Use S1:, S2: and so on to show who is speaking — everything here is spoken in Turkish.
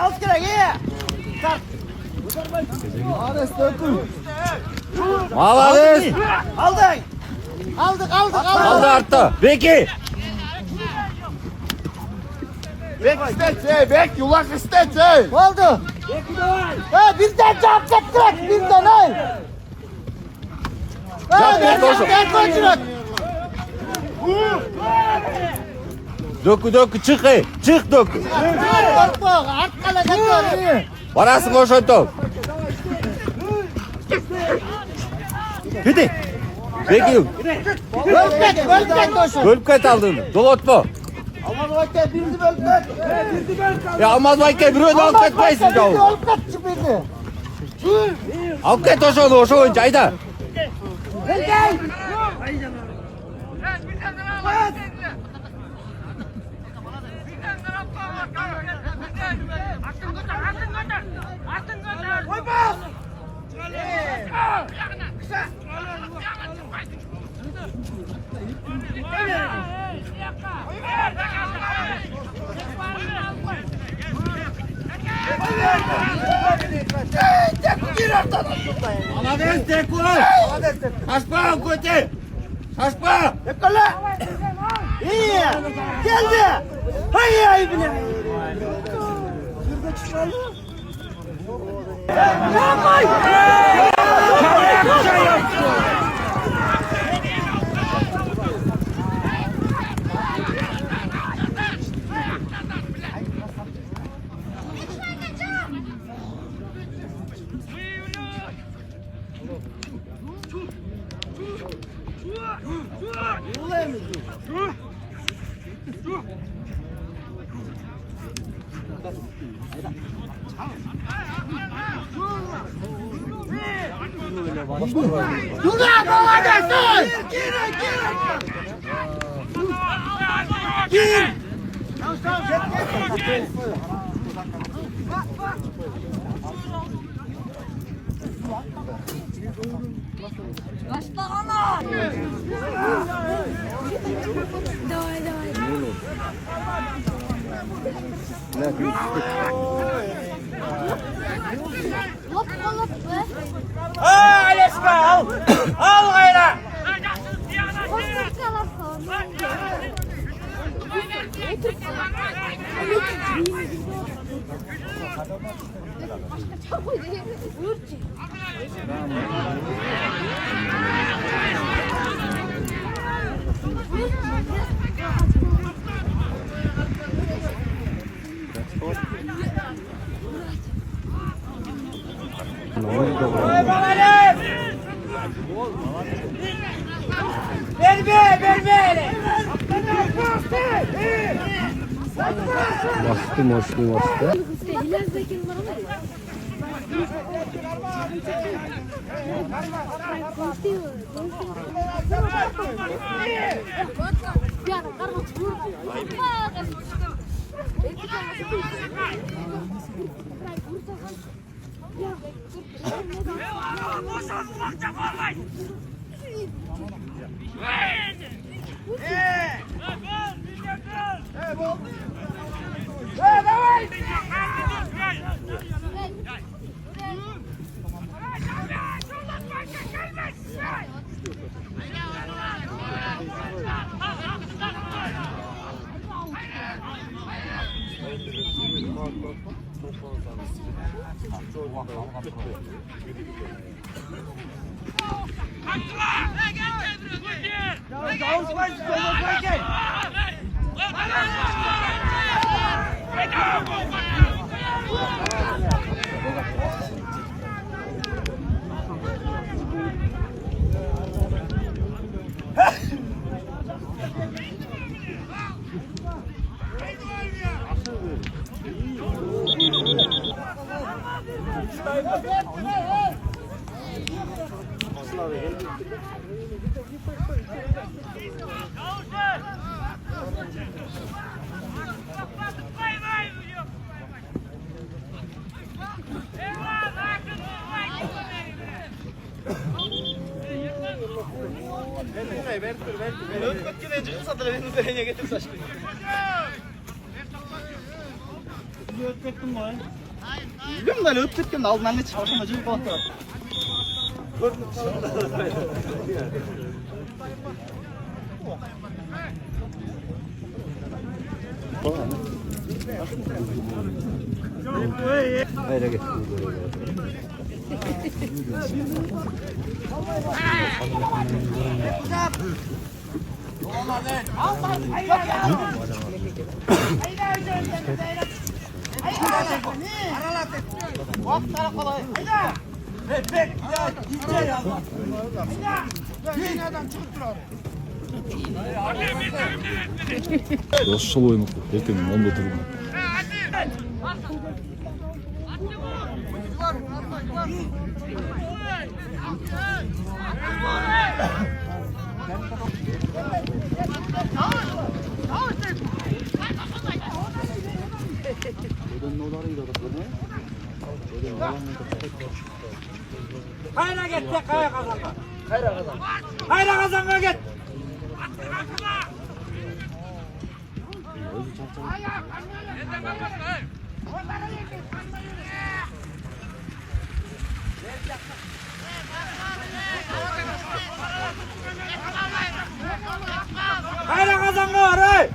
S1: Alt kere iyi.
S2: Malades.
S1: Aldın. Aldık.
S2: Aldı arttı. Peki.
S3: Bek istetse, bek yulak istetse.
S1: Oldu. Bizden cevap ettirek. Bizden ay.
S2: Cevap koşun. Dökü çık. Çık dökü. Parası koşun top. Hadi. Peki. Bölüp ket aldın. Dolotma.
S1: Aman vakti birini bölmek.
S2: Ya almaz vakti bir öyle alt ketmeysin canım. Alt ket hoşu oyuncu ayda. Malades Deku. Haşpa kote. Haşpa.
S1: Yakala. İyi. Geldi. Hayır ayıbını. Duna Malades. Gir.
S4: Başla.
S1: Aleska al. Al gayra. Verme.
S2: Bastı.
S1: Biliyorum da öyle öptürken de aldın anne çıkartın acı bir balık var.
S4: Yossal oynattık. Bekleyin, onu da durma.
S5: Kayra git tek kaya kazanma. Kayra kazanma git. Kayra kazanma var.